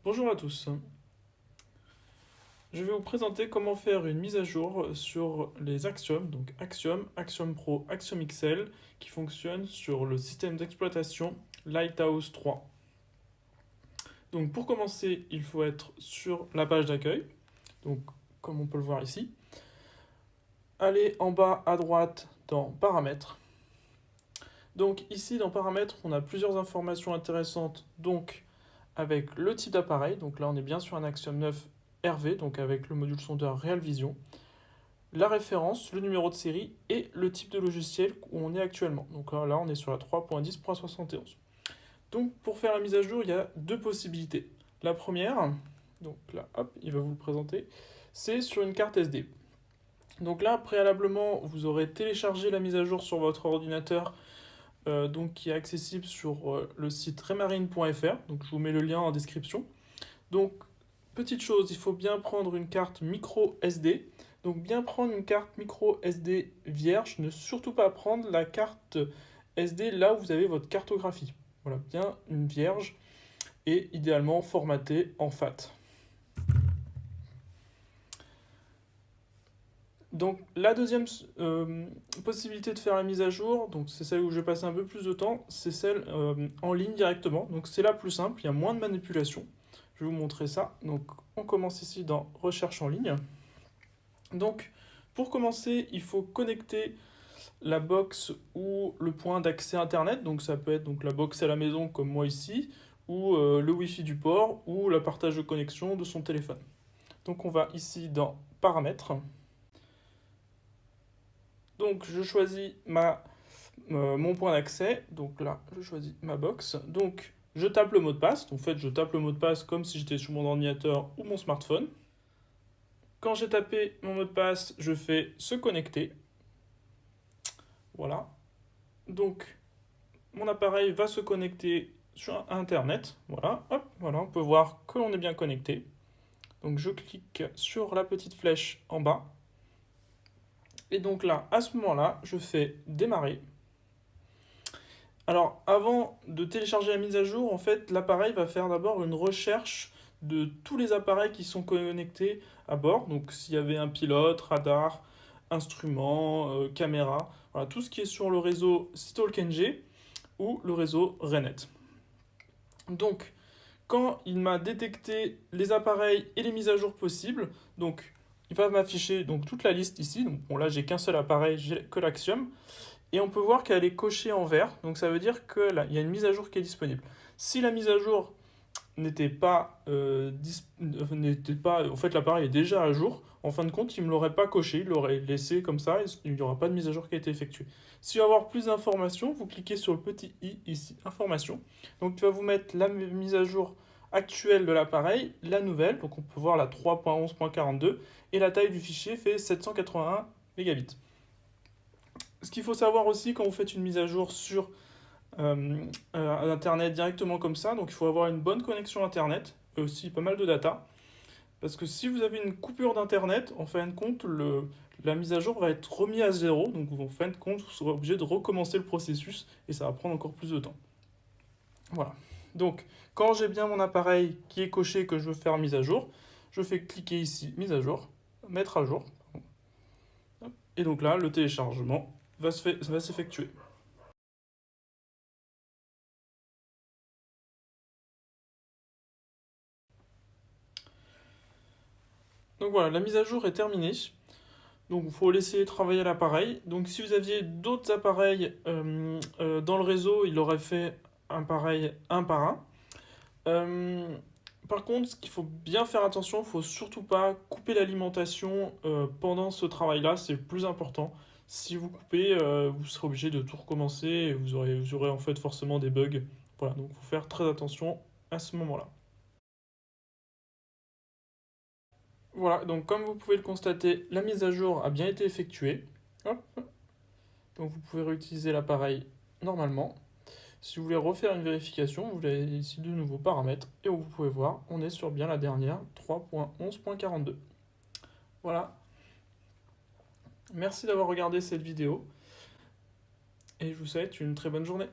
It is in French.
Bonjour à tous. Je vais vous présenter comment faire une mise à jour sur les Axiom, donc Axiom, Axiom Pro, Axiom XL, qui fonctionnent sur le système d'exploitation Lighthouse 3. Donc pour commencer, il faut être sur la page d'accueil, donc comme on peut le voir ici. Aller en bas à droite dans Paramètres. Donc ici dans Paramètres, on a plusieurs informations intéressantes, donc avec le type d'appareil, donc là on est bien sur un Axiom 9 RV, donc avec le module sondeur Real Vision, la référence, le numéro de série et le type de logiciel où on est actuellement. Donc là on est sur la 3.10.71. Donc pour faire la mise à jour, il y a deux possibilités. La première, donc là hop, il va vous le présenter, c'est sur une carte SD. Donc là préalablement, vous aurez téléchargé la mise à jour sur votre ordinateur, donc qui est accessible sur le site remarine.fr, donc je vous mets le lien en description. Donc, petite chose, il faut bien prendre une carte micro SD. Donc, bien prendre une carte micro SD vierge, ne surtout pas prendre la carte SD là où vous avez votre cartographie. Voilà, bien une vierge et idéalement formatée en FAT. Donc la deuxième possibilité de faire la mise à jour, donc c'est celle où je vais passer un peu plus de temps, c'est celle en ligne directement. Donc c'est la plus simple, il y a moins de manipulation. Je vais vous montrer ça. Donc on commence ici dans Recherche en ligne. Donc pour commencer, il faut connecter la box ou le point d'accès Internet. Donc ça peut être donc, la box à la maison comme moi ici, ou le Wi-Fi du port, ou la partage de connexion de son téléphone. Donc on va ici dans Paramètres. Donc je choisis mon point d'accès, donc là je choisis ma box, donc je tape le mot de passe, en fait je tape le mot de passe comme si j'étais sur mon ordinateur ou mon smartphone. Quand j'ai tapé mon mot de passe, je fais se connecter, voilà. Donc mon appareil va se connecter sur Internet, voilà, hop, voilà, on peut voir que l'on est bien connecté. Donc je clique sur la petite flèche en bas, et donc là, à ce moment-là, je fais démarrer. Alors, avant de télécharger la mise à jour, en fait, l'appareil va faire d'abord une recherche de tous les appareils qui sont connectés à bord. Donc, s'il y avait un pilote, radar, instrument, caméra, voilà, tout ce qui est sur le réseau StalkNG ou le réseau RENET. Donc, quand il m'a détecté les appareils et les mises à jour possibles, donc il va m'afficher donc toute la liste ici. Donc, bon, là, j'ai qu'un seul appareil, j'ai que l'Axiom. Et on peut voir qu'elle est cochée en vert, donc ça veut dire qu'il y a une mise à jour qui est disponible. Si la mise à jour n'était pas, en fait l'appareil est déjà à jour, en fin de compte il ne me l'aurait pas coché, il l'aurait laissé comme ça, et il n'y aura pas de mise à jour qui a été effectuée. Si vous voulez avoir plus d'informations, vous cliquez sur le petit i ici, information. Donc tu vas vous mettre la mise à jour actuelle de l'appareil, la nouvelle, donc on peut voir la 3.11.42, et la taille du fichier fait 781 mégabits. Ce qu'il faut savoir aussi quand vous faites une mise à jour sur Internet directement comme ça, donc il faut avoir une bonne connexion Internet et aussi pas mal de data. Parce que si vous avez une coupure d'Internet, en fin de compte, la mise à jour va être remise à zéro. Donc en fin de compte, vous serez obligé de recommencer le processus et ça va prendre encore plus de temps. Voilà. Donc quand j'ai bien mon appareil qui est coché que je veux faire mise à jour, je fais cliquer ici mise à jour, mettre à jour. Et donc là, le téléchargement va s'effectuer. Donc voilà, la mise à jour est terminée. Donc il faut laisser travailler l'appareil. Donc si vous aviez d'autres appareils dans le réseau, il aurait fait un pareil un par un. Par contre, ce qu'il faut bien faire attention, il ne faut surtout pas couper l'alimentation pendant ce travail-là, c'est le plus important. Si vous coupez, vous serez obligé de tout recommencer et vous aurez en fait forcément des bugs. Voilà, donc il faut faire très attention à ce moment-là. Voilà, donc comme vous pouvez le constater, la mise à jour a bien été effectuée. Hop. Donc vous pouvez réutiliser l'appareil normalement. Si vous voulez refaire une vérification, vous avez ici de nouveaux paramètres et vous pouvez voir, on est sur bien la dernière 3.11.42. Voilà, merci d'avoir regardé cette vidéo et je vous souhaite une très bonne journée.